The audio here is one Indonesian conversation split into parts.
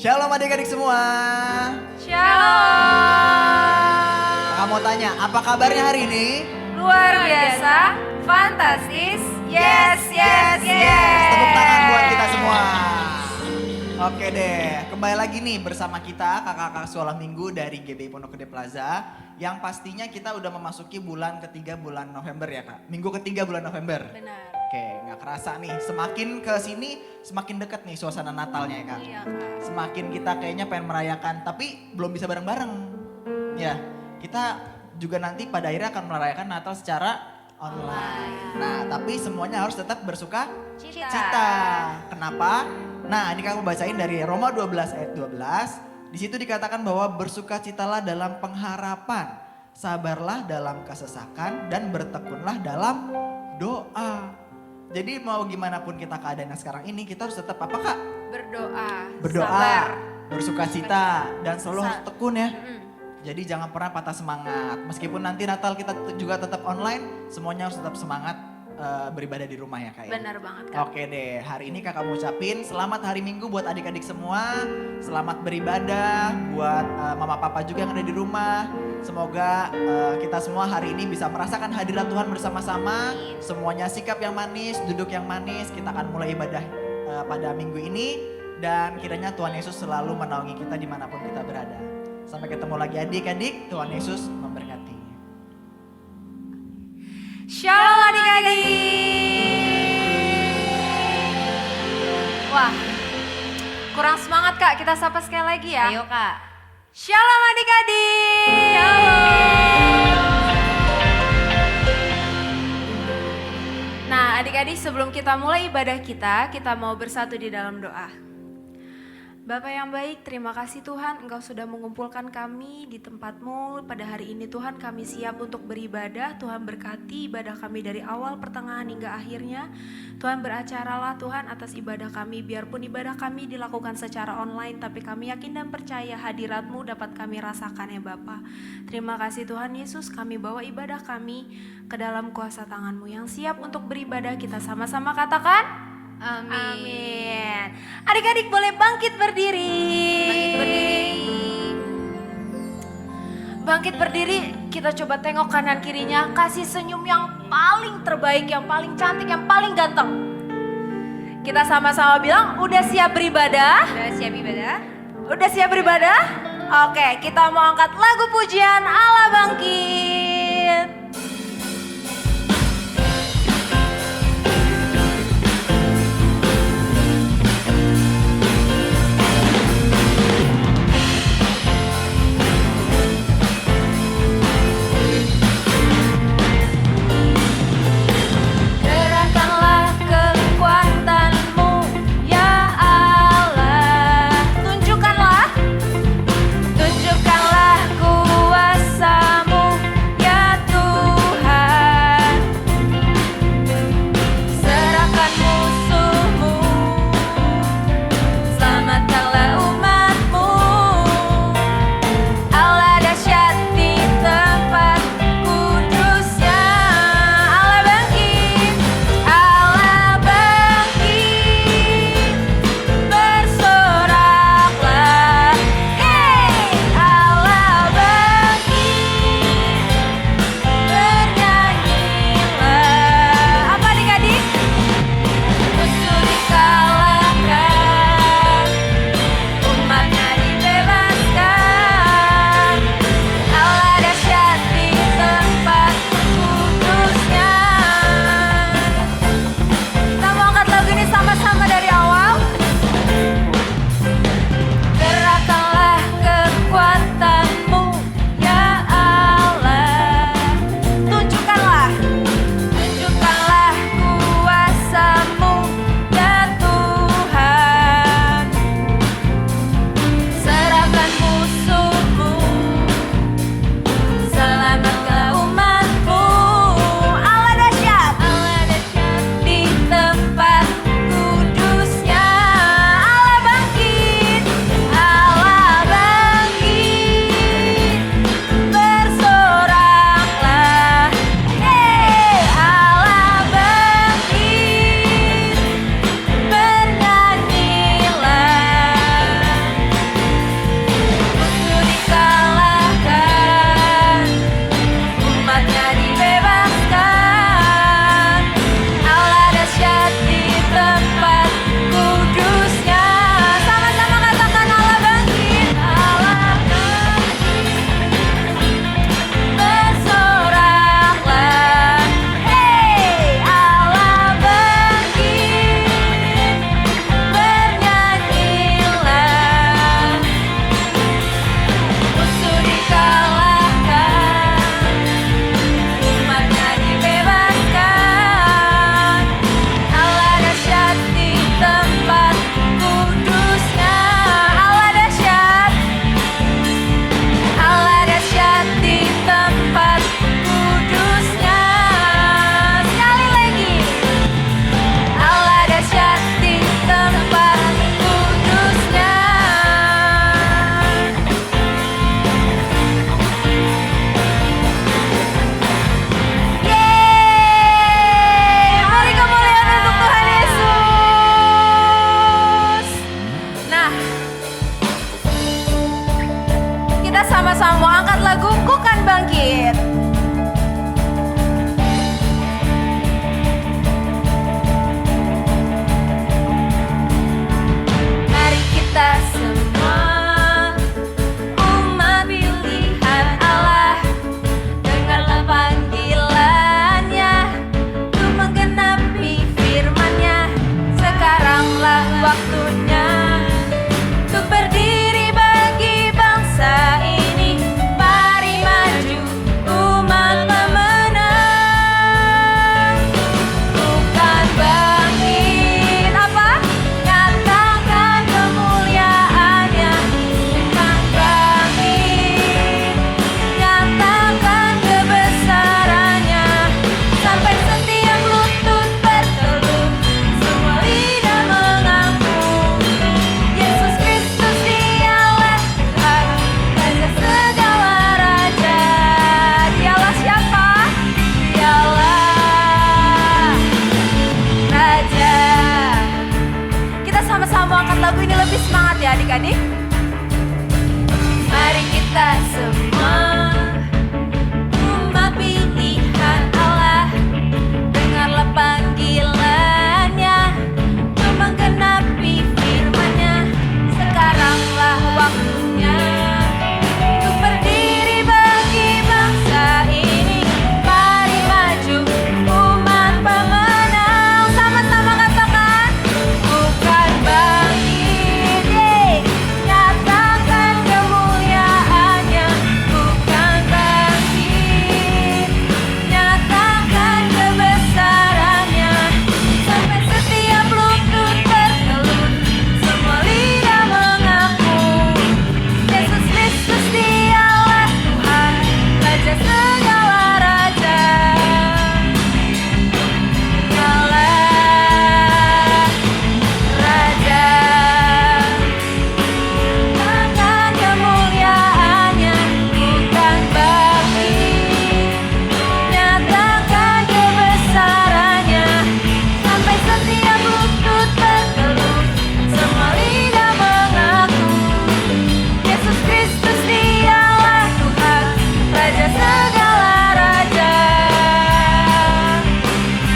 Shalom adik-adik semua. Shalom. Kakak mau tanya, apa kabarnya hari ini? Luar biasa, fantastis, yes, yes, yes. Tepuk tangan buat kita semua. Oke deh, kembali lagi nih bersama kita kakak-kakak sekolah minggu dari GBI Pondok Gede Plaza. Yang pastinya kita udah memasuki bulan ketiga bulan November ya kak. Minggu ketiga bulan November. Benar. Oke, nggak kerasa nih, semakin ke sini semakin dekat nih suasana Natalnya ya kak. Iya kak. Semakin kita kayaknya pengen merayakan, tapi belum bisa bareng-bareng. Ya, kita juga nanti pada akhirnya akan merayakan Natal secara online. Nah, tapi semuanya harus tetap bersuka cita. Kenapa? Nah, ini kamu bacain dari Roma 12 ayat 12. Di situ dikatakan bahwa bersukacitalah dalam pengharapan, sabarlah dalam kesesakan, dan bertekunlah dalam doa. Jadi mau gimana pun kita keadaannya sekarang ini, kita harus tetap apa kak? Berdoa, Sabar. bersukacita, dan selalu harus tekun ya. Mm-mm. Jadi jangan pernah patah semangat. Meskipun nanti Natal kita juga tetap online, semuanya harus tetap semangat beribadah di rumah ya kak ya. Benar banget kak. Oke deh, hari ini kakak mau ucapin selamat hari Minggu buat adik-adik semua. Selamat beribadah buat mama papa juga yang ada di rumah. Semoga kita semua hari ini bisa merasakan hadirat Tuhan bersama-sama. Semuanya sikap yang manis, duduk yang manis. Kita akan mulai ibadah pada minggu ini. Dan kiranya Tuhan Yesus selalu menaungi kita dimanapun kita berada. Sampai ketemu lagi adik-adik, Tuhan Yesus memberkati. Shalom adik-adik. Wah, kurang semangat kak, kita sapa sekali lagi ya. Ayo kak. Shalom adik-adik. Nah adik-adik, sebelum kita mulai ibadah kita mau bersatu di dalam doa. Bapa yang baik, terima kasih Tuhan Engkau sudah mengumpulkan kami di tempat-Mu pada hari ini. Tuhan, kami siap untuk beribadah. Tuhan berkati ibadah kami dari awal, pertengahan hingga akhirnya. Tuhan beracaralah Tuhan atas ibadah kami. Biarpun ibadah kami dilakukan secara online, tapi kami yakin dan percaya hadirat-Mu dapat kami rasakan ya Bapa. Terima kasih Tuhan Yesus, kami bawa ibadah kami ke dalam kuasa tangan-Mu yang siap untuk beribadah. Kita sama-sama katakan Amin. amin. Adik-adik boleh bangkit berdiri. Bangkit berdiri, kita coba tengok kanan kirinya. Kasih senyum yang paling terbaik, yang paling cantik, yang paling ganteng. Kita sama-sama bilang, udah siap beribadah? Udah siap ibadah? Udah siap beribadah? Oke, kita mau angkat lagu pujian Allah Bangkit. Gerakkanlah kekuatan-Mu, ya Allah. Tunjukkanlah kuasa-Mu, ya Tuhan. sama-sama angkat lagu Ku Kan Bangkit. Mari kita semua umat pilihan Allah, dengarlah panggilannya untuk menggenapi firman-Nya. Sekaranglah waktunya untuk berdiri bagi bangsa ini. Mari maju umat pemenang. Bukan bangkit apa? Nyatakan kemuliaannya. Bukan bangkit, nyatakan kebesarannya. Sampai setiap lutut bertelut, semua lidah mengaku Yesus Kristus dialah Tuhan, Raja segala raja. Dialah siapa? Dialah Raja. Kita sama-sama angkat lagu ini lebih semangat ya adik-adik. Mari kita semua umat pilihan Allah, dengarlah panggilannya untuk menggenapi firman-Nya. Sekaranglah waktunya untuk berdiri bagi bangsa ini. Mari maju umat pemenang. Sama-sama katakan, bukan bangkit, nyatakan kemuliaannya. Bukan bangkit, nyatakan kebesarannya. Sampai setiap lutut bertelut, semua lidah mengaku Yesus Kristus dialah Tuhan, Raja segala raja. Dialah Raja. Nyatakan kemuliaannya. Bukan bangkit, nyatakan kebesarannya. Sampai setiap lutut bertelut, semua lidah mengaku Yesus Kristus dialah Tuhan, Raja segala raja.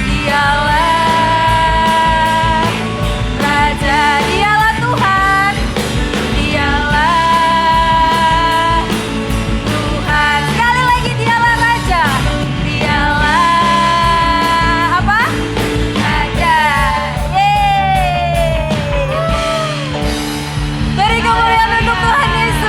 Dialah Raja, dialah Tuhan, dialah Tuhan. Sekali lagi, dialah Raja, dialah apa? Raja. Yeay. Beri kemuliaan untuk Tuhan Yesus.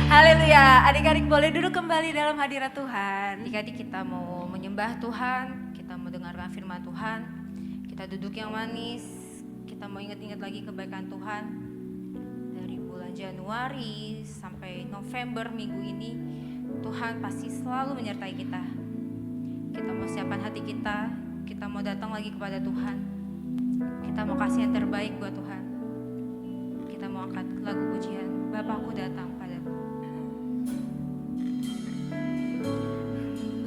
Haleluya. Adik-adik boleh duduk kembali dalam hadirat Tuhan. Adik-adik, kita mau menyembah Tuhan, kita mau dengarkan firman Tuhan, kita duduk yang manis, kita mau ingat-ingat lagi kebaikan Tuhan. Dari bulan Januari sampai November minggu ini, Tuhan pasti selalu menyertai kita. Kita mau siapkan hati kita mau datang lagi kepada Tuhan. Kita mau kasih yang terbaik buat Tuhan. Kita mau angkat lagu pujian, Bapakku datang padamu.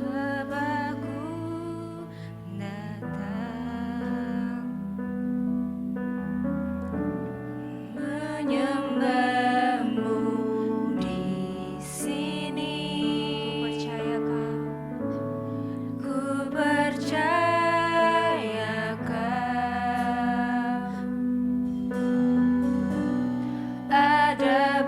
Bapakku datang menyembahmu di sini. Ku percaya kau ada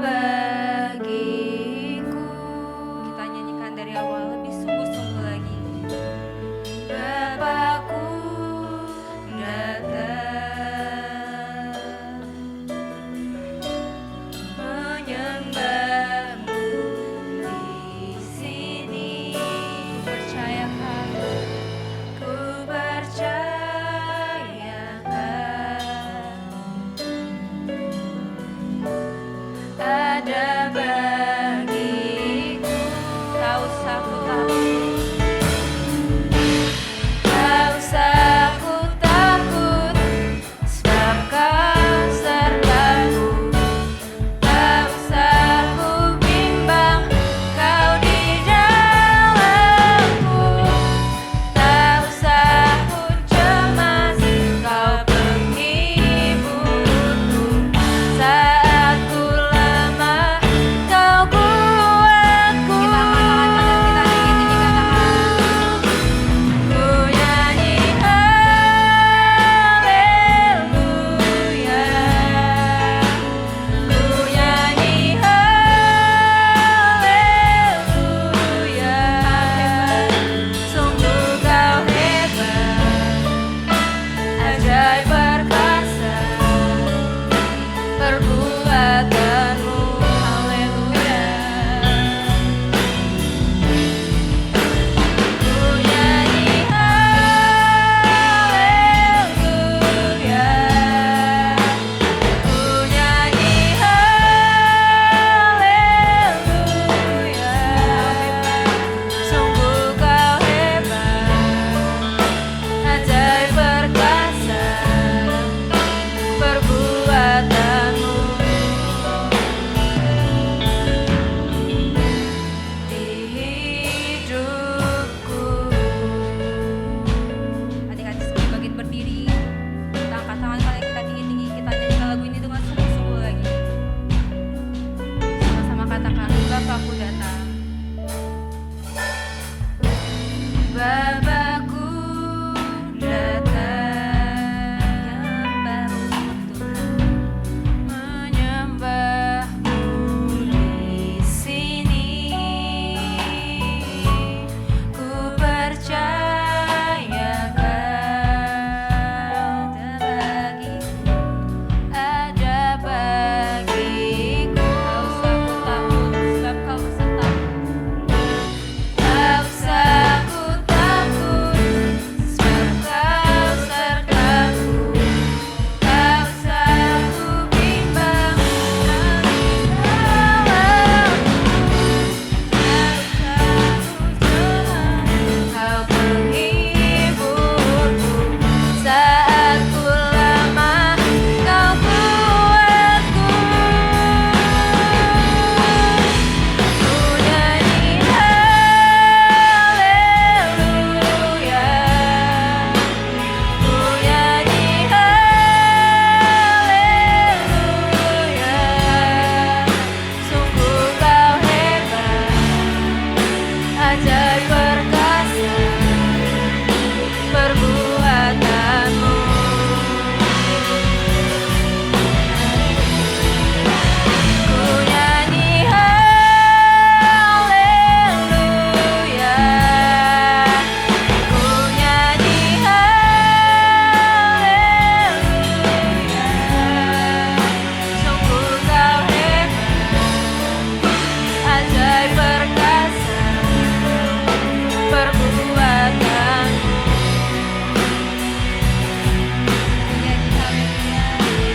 perbuatanmu. Haleluya. Ku nyanyi haleluya. Ku nyanyi haleluya. Sungguh kau hebat, ajaib perkasa perbuatanmu. Di hidupku. Adik-adik sekali bangkit berdiri. Kita angkat tangan kalian, kita tinggi-tinggi, kita nyanyikan lagu ini dengan sungguh-sungguh lagi. Sama-sama katakan, Bapakku datang. Bapakku datang, menyembahmu di sini. Ku percaya kau ada bagiku. Tak usah ku takut, sebab kau sertaku. Tak usah ku takut, sebab kau sertaku. Tak usah ku bimbang, kau penghiburku. Saat ku lemah, kau kuatku. Ku nyanyi haleluya. Ku nyanyi haleluya. Sungguh kau hebat, ajaib perkasa perbuatanmu. Ku nyanyi haleluya. Ku nyanyi haleluya. Sungguh kau hebat, ajaib perkasa perbuatanmu.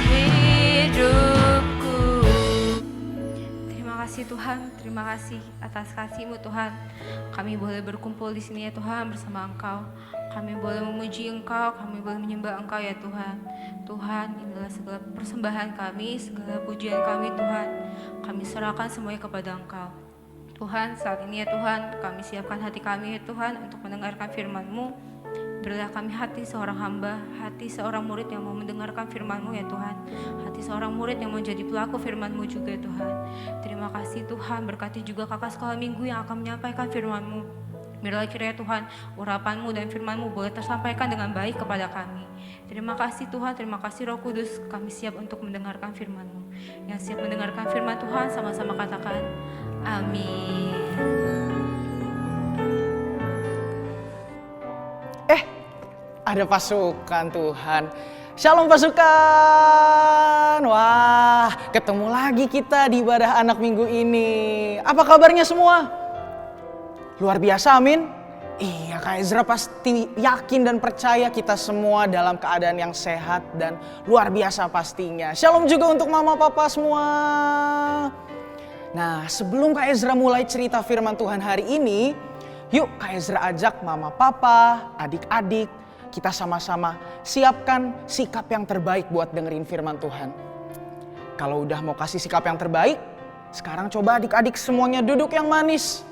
Hidupku. Terima kasih Tuhan, terima kasih atas kasih-Mu Tuhan. Kami boleh berkumpul di sini ya Tuhan bersama Engkau. Kami boleh memuji Engkau, kami boleh menyembah Engkau ya Tuhan. Tuhan, inilah segala persembahan kami, segala pujian kami Tuhan. Kami serahkan semuanya kepada Engkau. Tuhan, saat ini ya Tuhan, kami siapkan hati kami ya Tuhan untuk mendengarkan firman-Mu. Berilah kami hati seorang hamba, hati seorang murid yang mau mendengarkan firman-Mu ya Tuhan. Hati seorang murid yang mau jadi pelaku firman-Mu juga ya Tuhan. Terima kasih Tuhan, berkati juga kakak sekolah minggu yang akan menyampaikan firman-Mu. Biarlah kiranya Tuhan, urapan-Mu dan firman-Mu boleh tersampaikan dengan baik kepada kami. Terima kasih Tuhan, terima kasih Roh Kudus, kami siap untuk mendengarkan firman-Mu. Yang siap mendengarkan firman Tuhan, sama-sama katakan, amin. Ada pasukan Tuhan. Shalom pasukan. Wah, ketemu lagi kita di ibadah anak minggu ini. Apa kabarnya semua? Luar biasa, amin. Iya, Kak Ezra pasti yakin dan percaya kita semua dalam keadaan yang sehat dan luar biasa pastinya. Shalom juga untuk mama papa semua. Nah, sebelum Kak Ezra mulai cerita firman Tuhan hari ini, yuk Kak Ezra ajak mama papa, adik-adik, kita sama-sama siapkan sikap yang terbaik buat dengerin firman Tuhan. Kalau udah mau kasih sikap yang terbaik, sekarang coba adik-adik semuanya duduk yang manis.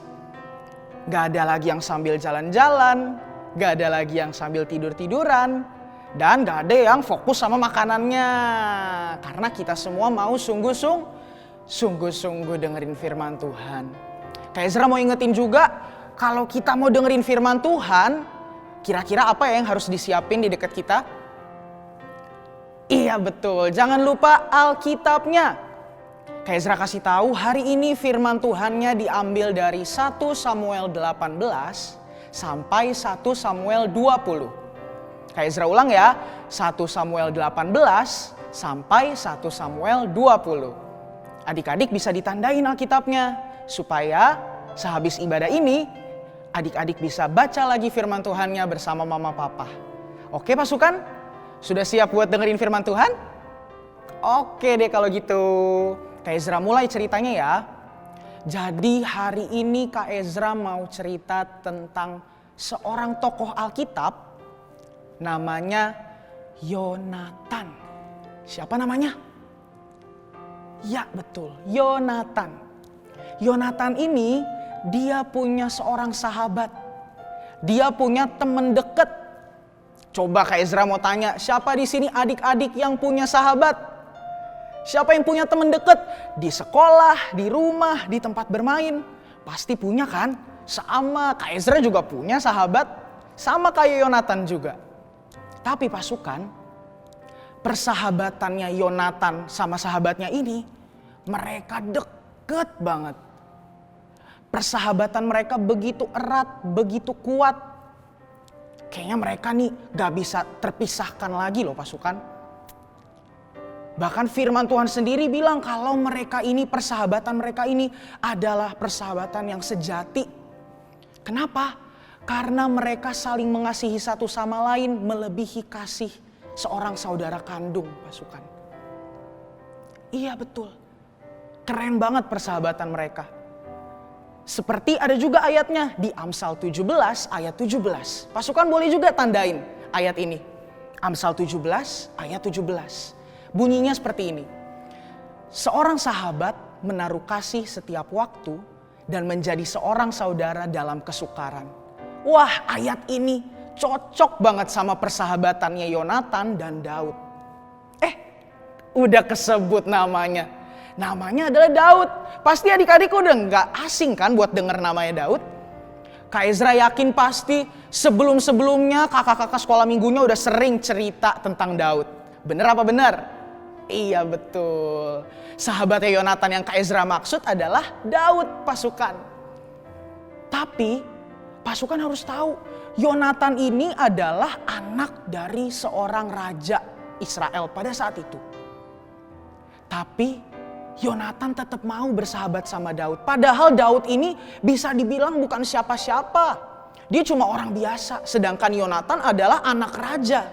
Gak ada lagi yang sambil jalan-jalan, gak ada lagi yang sambil tidur-tiduran, dan gak ada yang fokus sama makanannya. Karena kita semua mau sungguh-sungguh dengerin firman Tuhan. Kak Ezra mau ingetin juga, kalau kita mau dengerin firman Tuhan, kira-kira apa yang harus disiapin di dekat kita? Iya betul, jangan lupa Alkitabnya. Kak Ezra kasih tahu hari ini firman Tuhannya diambil dari 1 Samuel 18 sampai 1 Samuel 20. Kak Ezra ulang ya, 1 Samuel 18 sampai 1 Samuel 20. Adik-adik bisa ditandain Alkitabnya supaya sehabis ibadah ini adik-adik bisa baca lagi firman Tuhannya bersama mama papa. Oke pasukan? Sudah siap buat dengerin firman Tuhan? Oke deh kalau gitu. Kak Ezra mulai ceritanya ya. Jadi hari ini Kak Ezra mau cerita tentang seorang tokoh Alkitab namanya Yonatan. Siapa namanya? Ya betul, Yonatan. Yonatan ini dia punya seorang sahabat. Dia punya teman dekat. Coba Kak Ezra mau tanya, siapa di sini adik-adik yang punya sahabat? Siapa yang punya teman dekat? Di sekolah, di rumah, di tempat bermain. Pasti punya kan? Sama Kak Ezra juga punya sahabat. Sama kayak Yonatan juga. Tapi pasukan, persahabatannya Yonatan sama sahabatnya ini, mereka deket banget. Persahabatan mereka begitu erat, begitu kuat. Kayaknya mereka nih gak bisa terpisahkan lagi loh pasukan. Bahkan firman Tuhan sendiri bilang kalau mereka ini, persahabatan mereka ini adalah persahabatan yang sejati. Kenapa? Karena mereka saling mengasihi satu sama lain melebihi kasih seorang saudara kandung pasukan. Iya betul. Keren banget persahabatan mereka. Seperti ada juga ayatnya di Amsal 17 ayat 17. Pasukan boleh juga tandain ayat ini. Amsal 17 ayat 17. Bunyinya seperti ini. Seorang sahabat menaruh kasih setiap waktu dan menjadi seorang saudara dalam kesukaran. Wah, ayat ini cocok banget sama persahabatannya Yonatan dan Daud. Udah kesebut namanya. Namanya adalah Daud. Pasti adik-adik udah gak asing kan buat denger namanya Daud? Kak Ezra yakin pasti sebelum-sebelumnya kakak-kakak sekolah minggunya udah sering cerita tentang Daud. Bener apa bener? Iya betul. Sahabatnya Yonatan yang Kak Ezra maksud adalah Daud pasukan. Tapi pasukan harus tahu, Yonatan ini adalah anak dari seorang raja Israel pada saat itu. Tapi Yonatan tetap mau bersahabat sama Daud. Padahal Daud ini bisa dibilang bukan siapa-siapa. Dia cuma orang biasa. Sedangkan Yonatan adalah anak raja.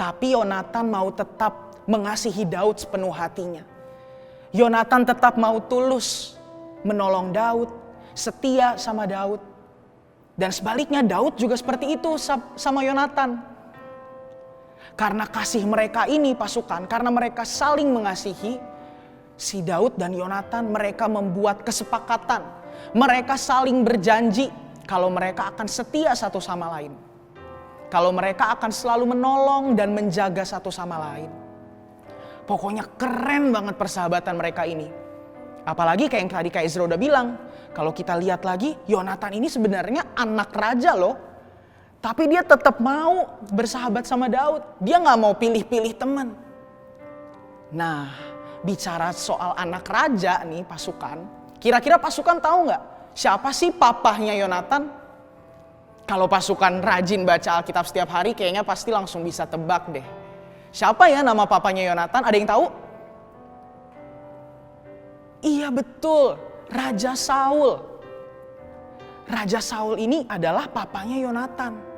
Tapi Yonatan mau tetap mengasihi Daud sepenuh hatinya. Yonatan tetap mau tulus menolong Daud, setia sama Daud. Dan sebaliknya Daud juga seperti itu sama Yonatan. Karena kasih mereka ini pasukan, karena mereka saling mengasihi, si Daud dan Yonatan mereka membuat kesepakatan. Mereka saling berjanji kalau mereka akan setia satu sama lain. Kalau mereka akan selalu menolong dan menjaga satu sama lain. Pokoknya keren banget persahabatan mereka ini. Apalagi kayak yang tadi Kak Ezra udah bilang. Kalau kita lihat lagi, Yonatan ini sebenarnya anak raja loh. Tapi dia tetap mau bersahabat sama Daud. Dia gak mau pilih-pilih teman. Nah, bicara soal anak raja nih pasukan. Kira-kira pasukan tahu gak siapa sih papahnya Yonatan? Kalau pasukan rajin baca Alkitab setiap hari kayaknya pasti langsung bisa tebak deh. Siapa ya nama papanya Yonatan? Ada yang tahu? Iya betul, Raja Saul. Raja Saul ini adalah papanya Yonatan.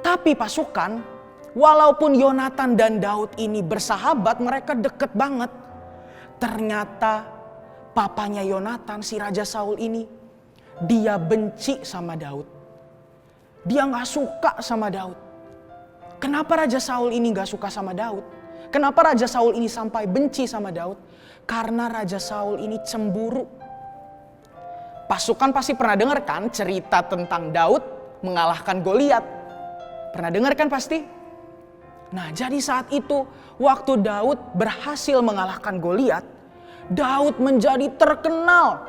Tapi pasukan, walaupun Yonatan dan Daud ini bersahabat, mereka deket banget. Ternyata papanya Yonatan, si Raja Saul ini, dia benci sama Daud. Dia gak suka sama Daud. Kenapa Raja Saul ini gak suka sama Daud? Kenapa Raja Saul ini sampai benci sama Daud? Karena Raja Saul ini cemburu. Pasukan pasti pernah dengar kan cerita tentang Daud mengalahkan Goliat. Pernah dengar kan pasti? Nah jadi saat itu waktu Daud berhasil mengalahkan Goliat, Daud menjadi terkenal.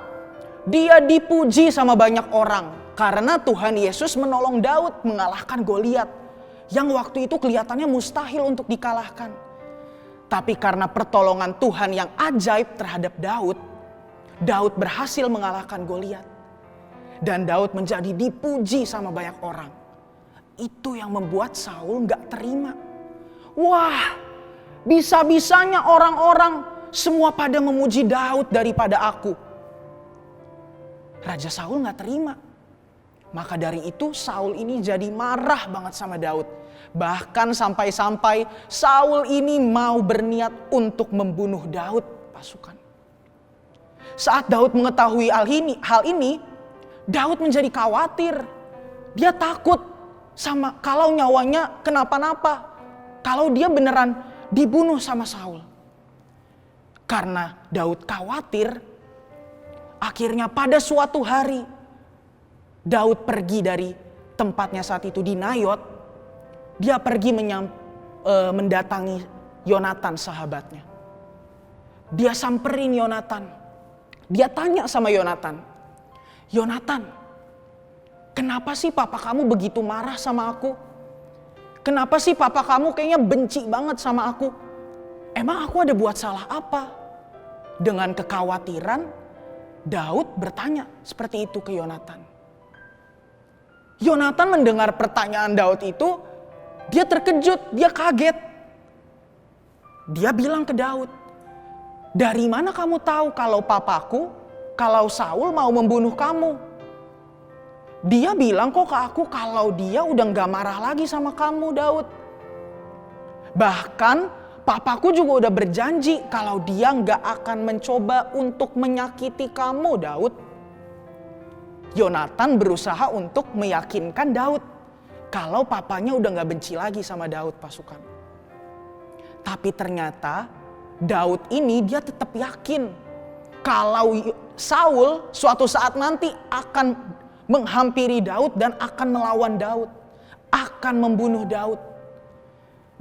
Dia dipuji sama banyak orang karena Tuhan Yesus menolong Daud mengalahkan Goliat. Yang waktu itu kelihatannya mustahil untuk dikalahkan. Tapi karena pertolongan Tuhan yang ajaib terhadap Daud, Daud berhasil mengalahkan Goliat. Dan Daud menjadi dipuji sama banyak orang. Itu yang membuat Saul gak terima. Wah, Bisa-bisanya orang-orang semua pada memuji Daud daripada aku. Raja Saul gak terima. Maka dari itu Saul ini jadi marah banget sama Daud. Bahkan sampai-sampai Saul ini mau berniat untuk membunuh Daud, pasukan. Saat Daud mengetahui hal ini, Daud menjadi khawatir. Dia takut sama kalau nyawanya kenapa-napa. Kalau dia beneran dibunuh sama Saul. Karena Daud khawatir, akhirnya pada suatu hari Daud pergi dari tempatnya saat itu di Nayot. Dia pergi mendatangi Yonatan sahabatnya. Dia samperin Yonatan. Dia tanya sama Yonatan, Yonatan, kenapa sih papa kamu begitu marah sama aku? Kenapa sih papa kamu kayaknya benci banget sama aku? Emang aku ada buat salah apa? Dengan kekhawatiran, Daud bertanya seperti itu ke Yonatan. Yonatan mendengar pertanyaan Daud itu, dia terkejut, dia kaget. Dia bilang ke Daud, dari mana kamu tahu kalau papaku, kalau Saul mau membunuh kamu? Dia bilang kok ke aku kalau dia udah gak marah lagi sama kamu, Daud. Bahkan papaku juga udah berjanji kalau dia gak akan mencoba untuk menyakiti kamu, Daud. Yonatan berusaha untuk meyakinkan Daud kalau papanya udah gak benci lagi sama Daud, pasukan. Tapi ternyata Daud ini dia tetap yakin kalau Saul suatu saat nanti akan menghampiri Daud dan akan melawan Daud, akan membunuh Daud.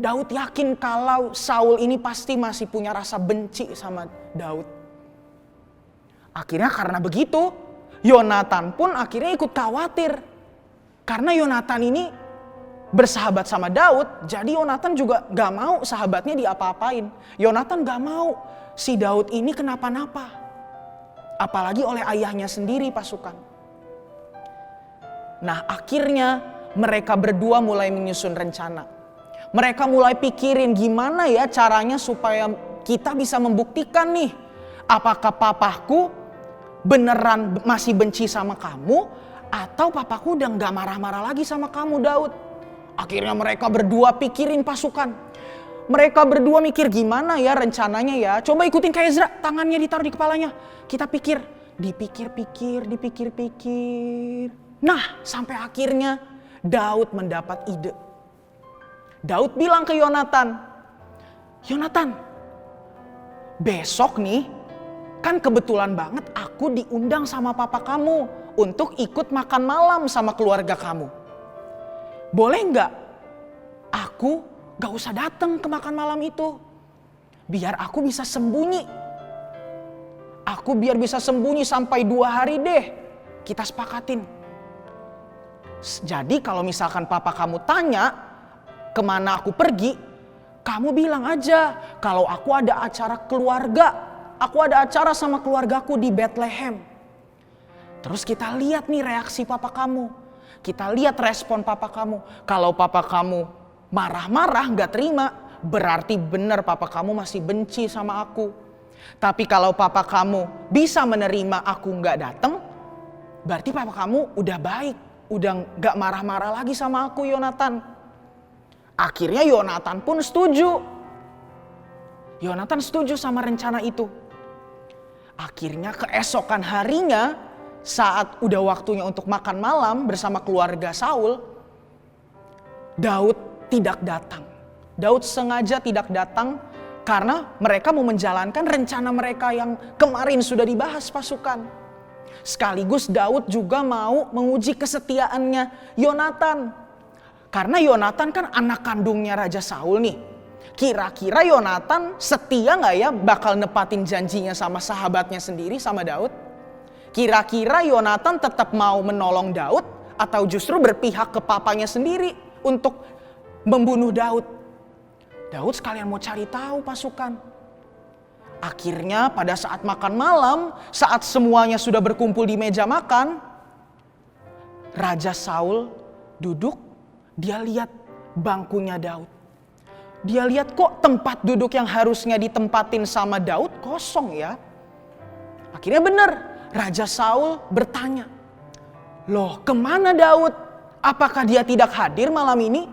Daud yakin kalau Saul ini pasti masih punya rasa benci sama Daud. Akhirnya karena begitu, Yonatan pun akhirnya ikut khawatir. Karena Yonatan ini bersahabat sama Daud, jadi Yonatan juga gak mau sahabatnya diapa-apain. Yonatan gak mau si Daud ini kenapa-napa. Apalagi oleh ayahnya sendiri, pasukan. Nah, akhirnya mereka berdua mulai menyusun rencana. Mereka mulai pikirin gimana ya caranya supaya kita bisa membuktikan nih, apakah papaku beneran masih benci sama kamu atau papaku udah gak marah-marah lagi sama kamu, Daud. Akhirnya mereka berdua pikirin, pasukan. Mereka berdua mikir gimana ya rencananya ya. Coba ikutin kayak Ezra, tangannya ditaruh di kepalanya. Kita pikir, dipikir-pikir. Nah, sampai akhirnya Daud mendapat ide. Daud bilang ke Yonatan, Yonatan, besok nih kan kebetulan banget aku diundang sama papa kamu untuk ikut makan malam sama keluarga kamu. Boleh nggak aku gak usah datang ke makan malam itu? Biar aku bisa sembunyi. Aku biar bisa sembunyi sampai 2 hari deh. Kita sepakatin. Jadi kalau misalkan papa kamu tanya kemana aku pergi, kamu bilang aja kalau aku ada acara keluarga. Aku ada acara sama keluargaku di Bethlehem. Terus kita lihat nih reaksi papa kamu. Kita lihat respon papa kamu. Kalau papa kamu marah-marah gak terima, berarti benar papa kamu masih benci sama aku. Tapi kalau papa kamu bisa menerima aku gak datang, berarti papa kamu udah baik. Udah gak marah-marah lagi sama aku, Yonatan. Akhirnya Yonatan pun setuju. Yonatan setuju sama rencana itu. Akhirnya keesokan harinya, saat udah waktunya untuk makan malam bersama keluarga Saul, Daud tidak datang. Daud sengaja tidak datang karena mereka mau menjalankan rencana mereka yang kemarin sudah dibahas, pasukan. Sekaligus Daud juga mau menguji kesetiaannya Yonatan. Karena Yonatan kan anak kandungnya Raja Saul nih. Kira-kira Yonatan setia gak ya bakal nepatin janjinya sama sahabatnya sendiri, sama Daud? Kira-kira Yonatan tetap mau menolong Daud atau justru berpihak ke papanya sendiri untuk membunuh Daud? Daud sekalian mau cari tahu, pasukan. Akhirnya pada saat makan malam, saat semuanya sudah berkumpul di meja makan, Raja Saul duduk, dia lihat bangkunya Daud. Dia lihat kok tempat duduk yang harusnya ditempatin sama Daud kosong ya. Akhirnya benar, Raja Saul bertanya, "Loh, kemana Daud? Apakah dia tidak hadir malam ini?"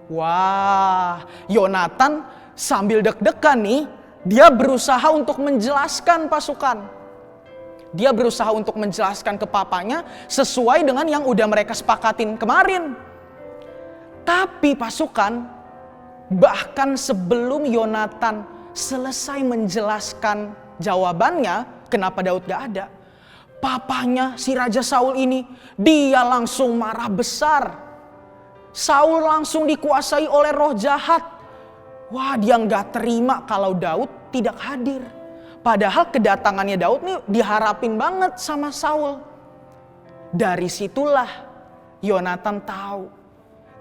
Wah, Yonatan sambil deg-degan nih, dia berusaha untuk menjelaskan pasukan. Dia berusaha untuk menjelaskan ke papanya sesuai dengan yang udah mereka sepakatin kemarin. Tapi pasukan, bahkan sebelum Yonatan selesai menjelaskan jawabannya, kenapa Daud gak ada, papanya si Raja Saul ini, dia langsung marah besar. Saul langsung dikuasai oleh roh jahat. Wah, dia gak terima kalau Daud tidak hadir. Padahal kedatangannya Daud nih diharapin banget sama Saul. Dari situlah Yonatan tahu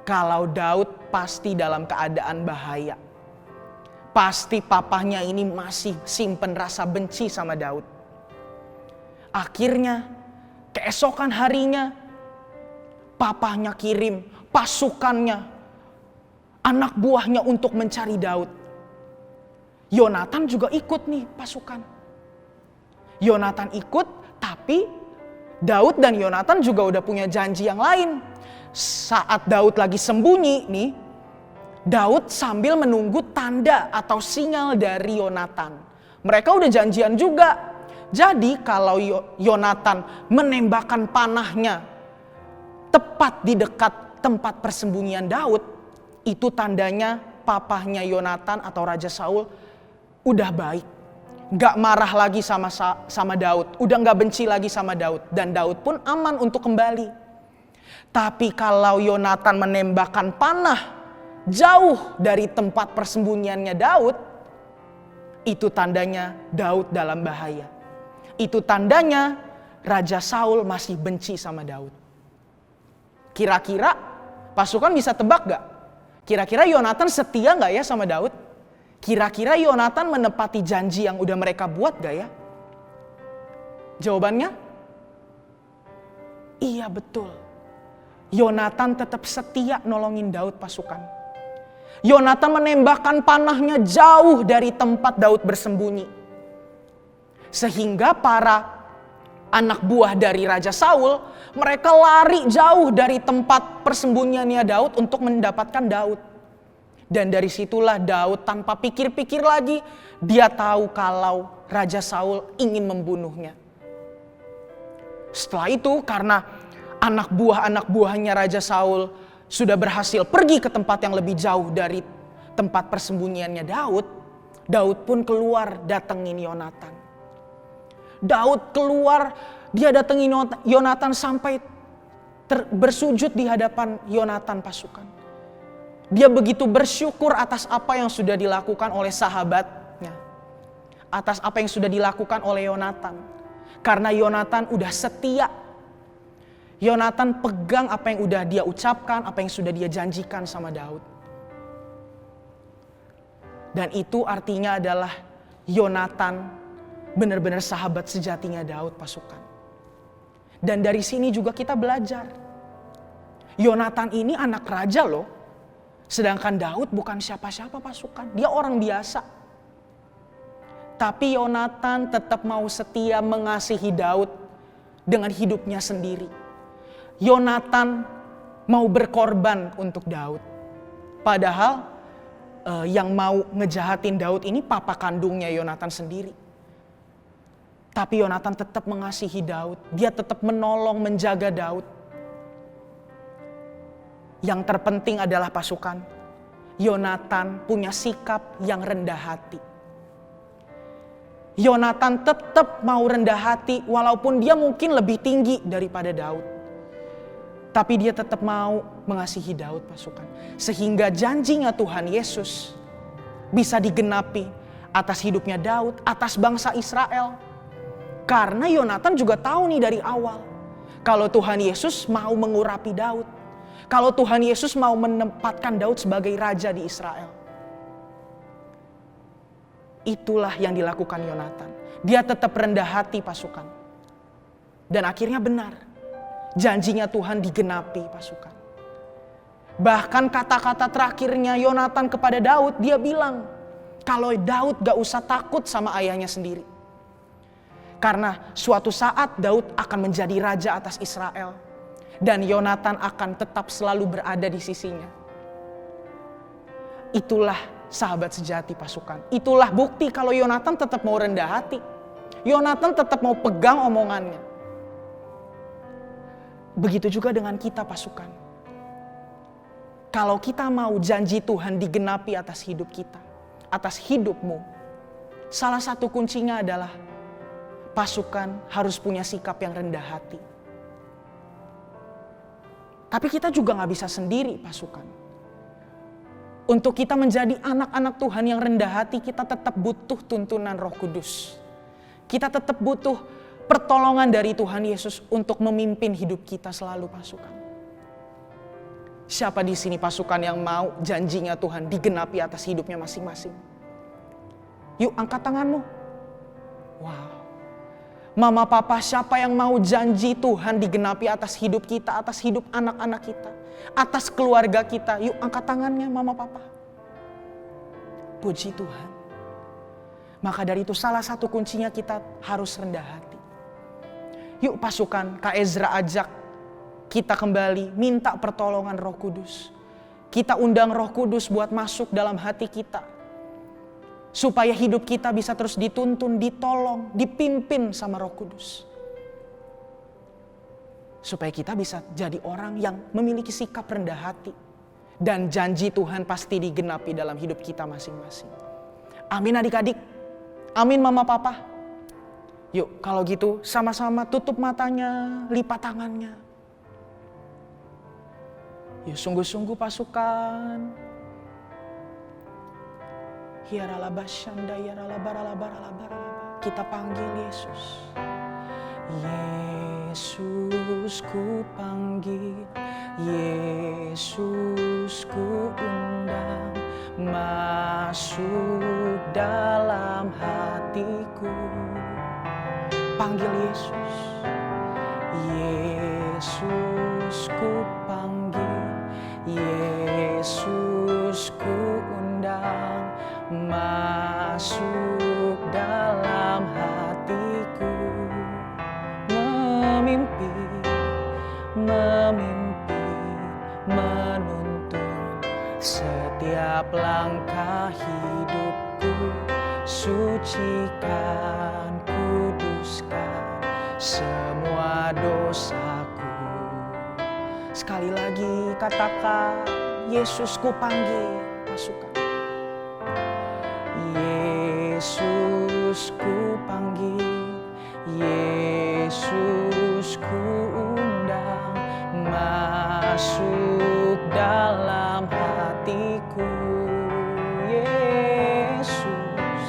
kalau Daud pasti dalam keadaan bahaya. Pasti papahnya ini masih simpen rasa benci sama Daud. Akhirnya keesokan harinya papahnya kirim pasukannya, anak buahnya untuk mencari Daud. Yonatan juga ikut nih pasukan. Yonatan ikut, tapi Daud dan Yonatan juga udah punya janji yang lain. Saat Daud lagi sembunyi nih, Daud sambil menunggu tanda atau sinyal dari Yonatan. Mereka udah janjian juga. Jadi kalau Yonatan menembakkan panahnya tepat di dekat tempat persembunyian Daud, itu tandanya papahnya Yonatan atau Raja Saul udah baik. Gak marah lagi sama Daud, udah gak benci lagi sama Daud. Dan Daud pun aman untuk kembali. Tapi kalau Yonatan menembakkan panah jauh dari tempat persembunyiannya Daud, itu tandanya Daud dalam bahaya. Itu tandanya Raja Saul masih benci sama Daud. Kira-kira pasukan bisa tebak gak? Kira-kira Yonatan setia gak ya sama Daud? Kira-kira Yonatan menepati janji yang udah mereka buat gak ya? Jawabannya? Iya, betul. Yonatan tetap setia nolongin Daud pasukan. Yonatan menembakkan panahnya jauh dari tempat Daud bersembunyi. Sehingga para anak buah dari Raja Saul, mereka lari jauh dari tempat persembunyiannya Daud untuk mendapatkan Daud. Dan dari situlah Daud tanpa pikir-pikir lagi, dia tahu kalau Raja Saul ingin membunuhnya. Setelah itu karena anak buahnya Raja Saul sudah berhasil pergi ke tempat yang lebih jauh dari tempat persembunyiannya Daud, Daud pun keluar datengin Yonatan. Daud keluar, dia datengin Yonatan sampai bersujud di hadapan Yonatan pasukan. Dia begitu bersyukur atas apa yang sudah dilakukan oleh sahabatnya. Atas apa yang sudah dilakukan oleh Yonatan. Karena Yonatan udah setia. Yonatan pegang apa yang udah dia ucapkan, apa yang sudah dia janjikan sama Daud. Dan itu artinya adalah Yonatan benar-benar sahabat sejatinya Daud pasukan. Dan dari sini juga kita belajar. Yonatan ini anak raja loh. Sedangkan Daud bukan siapa-siapa pasukan. Dia orang biasa. Tapi Yonatan tetap mau setia mengasihi Daud dengan hidupnya sendiri. Yonatan mau berkorban untuk Daud. Padahal yang mau ngejahatin Daud ini papa kandungnya Yonatan sendiri. Tapi Yonatan tetap mengasihi Daud. Dia tetap menolong, menjaga Daud. Yang terpenting adalah pasukan. Yonatan punya sikap yang rendah hati. Yonatan tetap mau rendah hati walaupun dia mungkin lebih tinggi daripada Daud. Tapi dia tetap mau mengasihi Daud pasukan. Sehingga janjinya Tuhan Yesus bisa digenapi atas hidupnya Daud, atas bangsa Israel. Karena Yonatan juga tahu nih dari awal. Kalau Tuhan Yesus mau mengurapi Daud. Kalau Tuhan Yesus mau menempatkan Daud sebagai raja di Israel. Itulah yang dilakukan Yonatan. Dia tetap rendah hati pasukan. Dan akhirnya benar. Janjinya Tuhan digenapi pasukan. Bahkan kata-kata terakhirnya Yonatan kepada Daud, dia bilang kalau Daud gak usah takut sama ayahnya sendiri. Karena suatu saat Daud akan menjadi raja atas Israel. Dan Yonatan akan tetap selalu berada di sisinya. Itulah sahabat sejati pasukan. Itulah bukti kalau Yonatan tetap mau rendah hati. Yonatan tetap mau pegang omongannya. Begitu juga dengan kita pasukan. Kalau kita mau janji Tuhan digenapi atas hidup kita, atas hidupmu, salah satu kuncinya adalah pasukan harus punya sikap yang rendah hati. Tapi kita juga gak bisa sendiri pasukan. Untuk kita menjadi anak-anak Tuhan yang rendah hati, kita tetap butuh tuntunan Roh Kudus. Kita tetap butuh pertolongan dari Tuhan Yesus untuk memimpin hidup kita selalu pasukan. Siapa di sini pasukan yang mau janjinya Tuhan digenapi atas hidupnya masing-masing? Yuk angkat tanganmu. Wow. Mama papa, siapa yang mau janji Tuhan digenapi atas hidup kita, atas hidup anak-anak kita, atas keluarga kita? Yuk angkat tangannya mama papa. Puji Tuhan. Maka dari itu salah satu kuncinya kita harus rendah hati. Yuk pasukan, Kak Ezra ajak kita kembali minta pertolongan Roh Kudus. Kita undang Roh Kudus buat masuk dalam hati kita. Supaya hidup kita bisa terus dituntun, ditolong, dipimpin sama Roh Kudus. Supaya kita bisa jadi orang yang memiliki sikap rendah hati. Dan janji Tuhan pasti digenapi dalam hidup kita masing-masing. Amin adik-adik. Amin mama papa. Yuk kalau gitu sama-sama tutup matanya, lipat tangannya. Yuk sungguh-sungguh pasukan. Kita panggil Yesus. Yesus ku panggil, Yesus ku undang, masuk dalam hatiku. Panggil Yesus. Yesus ku panggil, Yesus ku undang, masuk dalam hatiku. Memimpin, menuntun setiap langkah hidupku. Sucikan, kuduskan semua dosaku. Sekali lagi katakan, Yesus ku panggil pasukan. Yesus ku panggil, Yesus ku undang, masuk dalam hatiku. Yesus,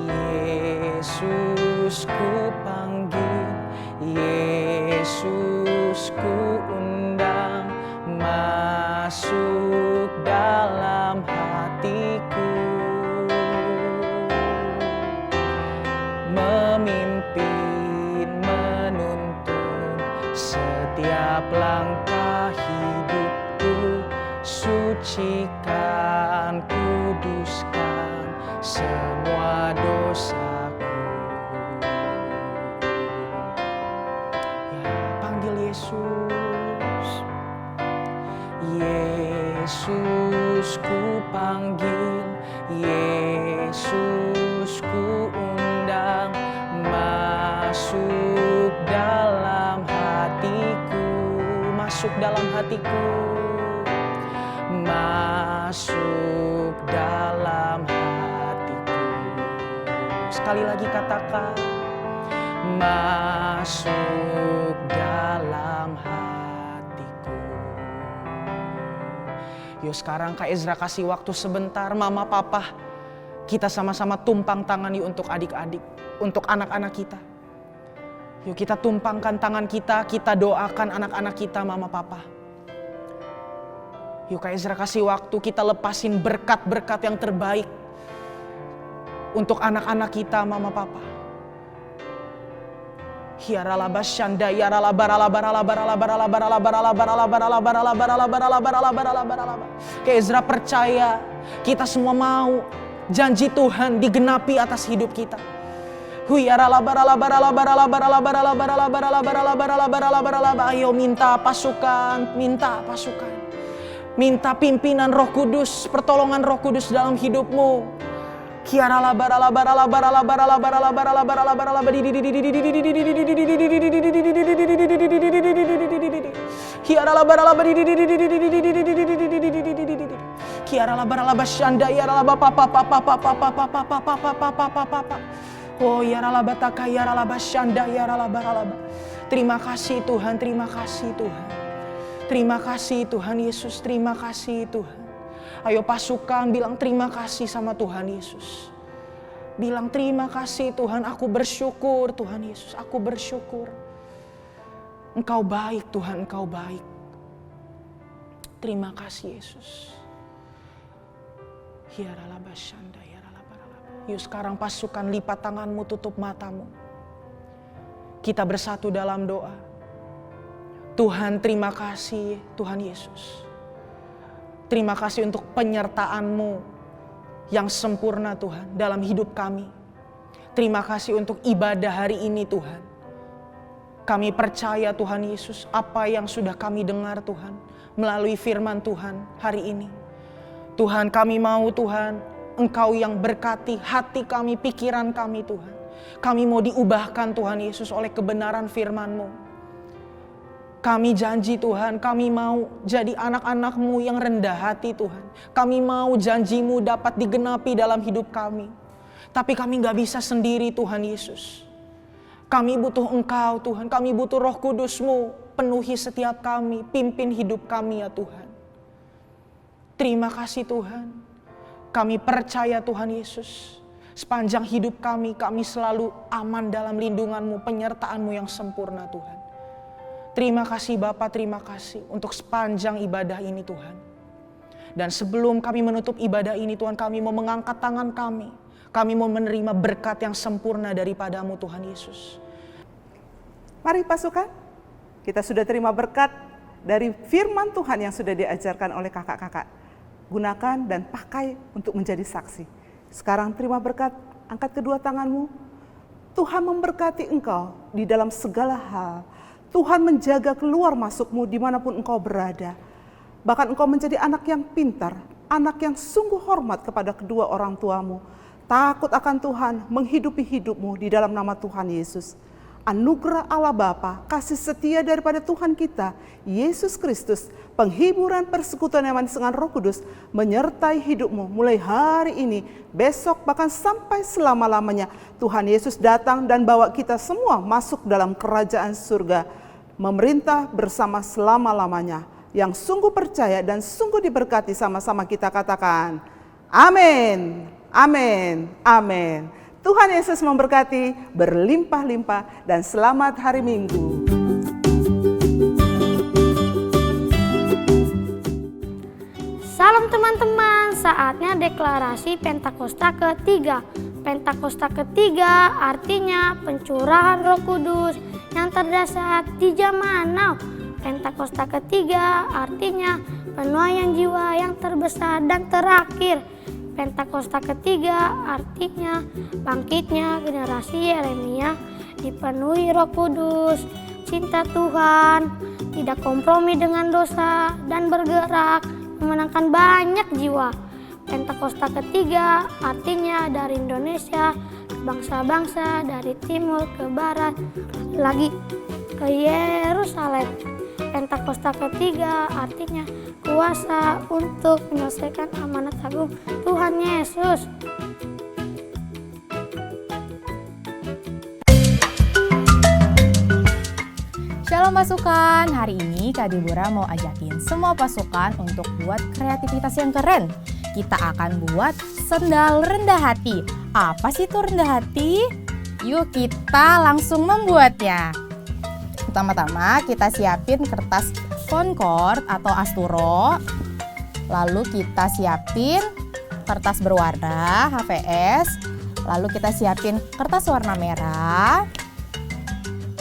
Yesus ku panggil, Yesus ku undang, masuk dalam hatiku. Memimpin, menuntun setiap langkah hidupku. Sucikan, kuduskan semua dosaku. Ya, panggil Yesus. Yesus ku panggil, Yesus ku undang, masuk dalam hatiku. Masuk dalam hatiku. Masuk dalam hatiku. Sekali lagi katakan, masuk dalam hatiku. Yuk sekarang Kak Ezra kasih waktu sebentar, mama papa. Kita sama-sama tumpang tangan yuk untuk adik-adik, untuk anak-anak kita. Yuk kita tumpangkan tangan kita doakan anak-anak kita mama papa. Yuk Kak Ezra kasih waktu, kita lepasin berkat-berkat yang terbaik untuk anak-anak kita mama papa. Kayak Ezra percaya, kita semua mau janji Tuhan digenapi atas hidup kita. Ayo minta pasukan, minta pimpinan Roh Kudus, pertolongan Roh Kudus dalam hidupmu. Oh yaralabataka yaralabashanda yaralabaralaba. Terima kasih Tuhan, terima kasih Tuhan. Terima kasih Tuhan Yesus, terima kasih Tuhan. Ayo pasukan bilang terima kasih sama Tuhan Yesus. Bilang terima kasih Tuhan, aku bersyukur Tuhan Yesus, aku bersyukur. Engkau baik Tuhan, Engkau baik. Terima kasih Yesus. Yaralabashanda yaralabaralaba. Yuk sekarang pasukan lipat tanganmu, tutup matamu. Kita bersatu dalam doa. Tuhan terima kasih Tuhan Yesus. Terima kasih untuk penyertaan-Mu yang sempurna Tuhan dalam hidup kami. Terima kasih untuk ibadah hari ini Tuhan. Kami percaya Tuhan Yesus apa yang sudah kami dengar Tuhan melalui firman Tuhan hari ini. Tuhan kami mau Tuhan Engkau yang berkati hati kami, pikiran kami Tuhan. Kami mau diubahkan Tuhan Yesus oleh kebenaran firman-Mu. Kami janji Tuhan, kami mau jadi anak-anak-Mu yang rendah hati Tuhan. Kami mau janji-Mu dapat digenapi dalam hidup kami. Tapi kami gak bisa sendiri Tuhan Yesus. Kami butuh Engkau Tuhan, kami butuh Roh Kudus-Mu. Penuhi setiap kami, pimpin hidup kami ya Tuhan. Terima kasih Tuhan. Kami percaya Tuhan Yesus. Sepanjang hidup kami selalu aman dalam lindungan-Mu, penyertaan-Mu yang sempurna Tuhan. Terima kasih Bapa, terima kasih untuk sepanjang ibadah ini Tuhan. Dan sebelum kami menutup ibadah ini Tuhan, kami mau mengangkat tangan kami. Kami mau menerima berkat yang sempurna daripada-Mu Tuhan Yesus. Mari pasukan, kita sudah terima berkat dari firman Tuhan yang sudah diajarkan oleh kakak-kakak. Gunakan dan pakai untuk menjadi saksi. Sekarang terima berkat, angkat kedua tanganmu. Tuhan memberkati engkau di dalam segala hal. Tuhan menjaga keluar masukmu dimanapun engkau berada. Bahkan engkau menjadi anak yang pintar, anak yang sungguh hormat kepada kedua orang tuamu. Takut akan Tuhan, menghidupi hidupmu di dalam nama Tuhan Yesus. Anugerah Allah Bapa, kasih setia daripada Tuhan kita, Yesus Kristus, penghiburan persekutuan yang manis dengan Roh Kudus, menyertai hidupmu mulai hari ini, besok, bahkan sampai selama-lamanya. Tuhan Yesus datang dan bawa kita semua masuk dalam kerajaan surga. Memerintah bersama selama-lamanya. Yang sungguh percaya dan sungguh diberkati sama-sama kita katakan. Amin, amin, amin. Tuhan Yesus memberkati berlimpah-limpah dan selamat hari Minggu. Salam teman-teman, saatnya deklarasi Pentakosta ketiga. Pentakosta ketiga artinya pencurahan Roh Kudus yang terdasar di zaman now. Pentakosta ketiga artinya penuaian jiwa yang terbesar dan terakhir. Pentakosta ketiga artinya bangkitnya generasi Yeremia dipenuhi Roh Kudus, cinta Tuhan, tidak kompromi dengan dosa, dan bergerak memenangkan banyak jiwa. Pentakosta ketiga artinya dari Indonesia ke bangsa-bangsa, dari timur ke barat, lagi ke Yerusalem. Pentakosta ketiga artinya kuasa untuk menyelesaikan amanat agung Tuhan Yesus. Shalom pasukan, hari ini Kak Deborah mau ajakin semua pasukan untuk buat kreativitas yang keren. Kita akan buat sendal rendah hati. Apa sih itu rendah hati? Yuk kita langsung membuatnya. Pertama-tama kita siapin kertas Concord atau Asturo. Lalu kita siapin kertas berwarna HVS. Lalu kita siapin kertas warna merah.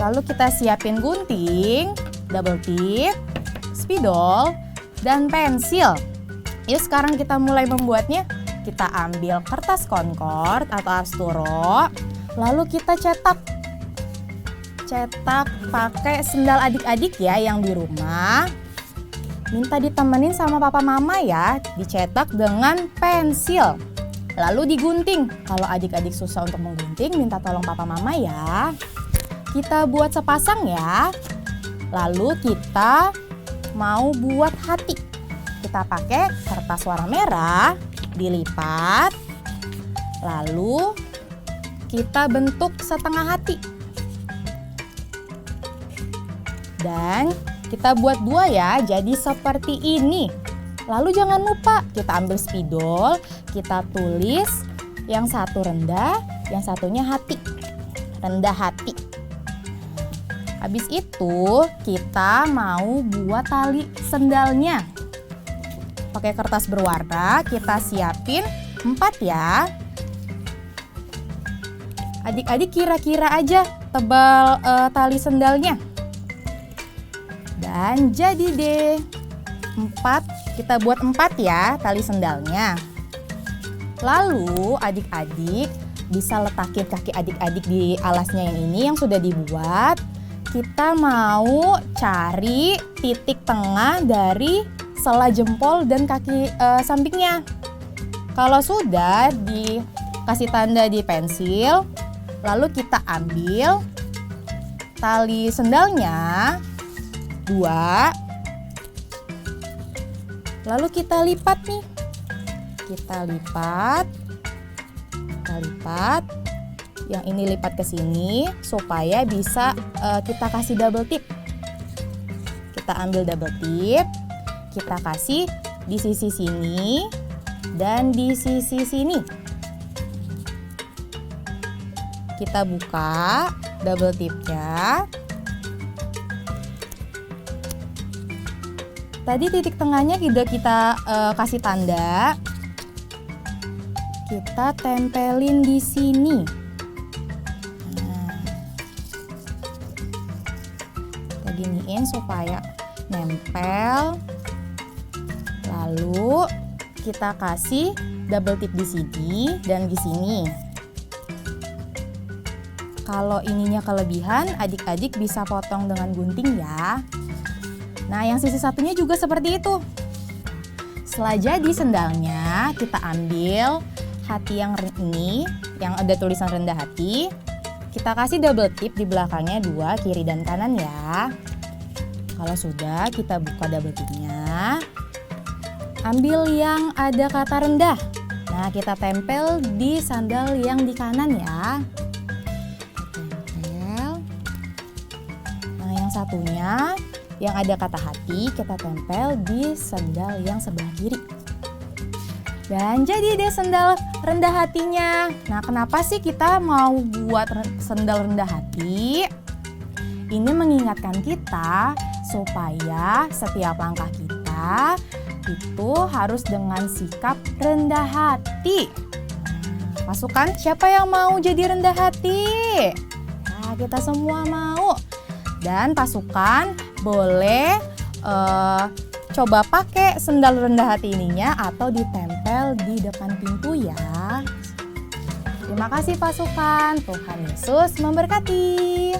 Lalu kita siapin gunting, double tip, spidol, dan pensil. Yuk sekarang kita mulai membuatnya. Kita ambil kertas Concord atau Asturo, lalu kita cetak. Cetak pakai sendal adik-adik ya yang di rumah. Minta ditemenin sama papa mama ya, dicetak dengan pensil. Lalu digunting. Kalau adik-adik susah untuk menggunting, minta tolong papa mama ya. Kita buat sepasang ya. Lalu kita mau buat hati. Kita pakai kertas warna merah, dilipat. Lalu kita bentuk setengah hati. Dan kita buat dua ya, jadi seperti ini. Lalu jangan lupa kita ambil spidol, kita tulis yang satu rendah, yang satunya hati. Rendah hati. Habis itu kita mau buat tali sendalnya. Pakai kertas berwarna, kita siapin 4 ya. Adik-adik kira-kira aja tebal tali sendalnya. Dan jadi deh 4, kita buat 4 ya tali sendalnya. Lalu adik-adik bisa letakin kaki adik-adik di alasnya yang ini yang sudah dibuat. Kita mau cari titik tengah dari sela jempol dan kaki sampingnya. Kalau sudah dikasih tanda di pensil, lalu kita ambil tali sendalnya 2, lalu kita lipat nih. Kita lipat. Yang ini lipat ke sini supaya bisa kita kasih double tip. Kita ambil double tip, kita kasih di sisi sini dan di sisi sini. Kita buka double tipnya. Tadi titik tengahnya sudah kita kasih tanda. Kita tempelin di sini. Nah, kita giniin supaya nempel. Lalu kita kasih double tip di sini dan di sini. Kalau ininya kelebihan, adik-adik bisa potong dengan gunting ya. Nah, yang sisi satunya juga seperti itu. Setelah jadi sendalnya, kita ambil hati yang ini, yang ada tulisan rendah hati. Kita kasih double tip di belakangnya 2, kiri dan kanan ya. Kalau sudah, kita buka double tipnya. Ambil yang ada kata rendah. Nah, kita tempel di sandal yang di kanan ya. Tempel. Nah, yang satunya yang ada kata hati, kita tempel di sandal yang sebelah kiri. Dan jadi deh sendal rendah hatinya. Nah, kenapa sih kita mau buat sendal rendah hati? Ini mengingatkan kita supaya setiap langkah kita itu harus dengan sikap rendah hati. Pasukan, siapa yang mau jadi rendah hati? Nah, kita semua mau. Dan pasukan boleh coba pakai sendal rendah hati ininya atau ditempel di depan pintu ya. Terima kasih pasukan, Tuhan Yesus memberkati.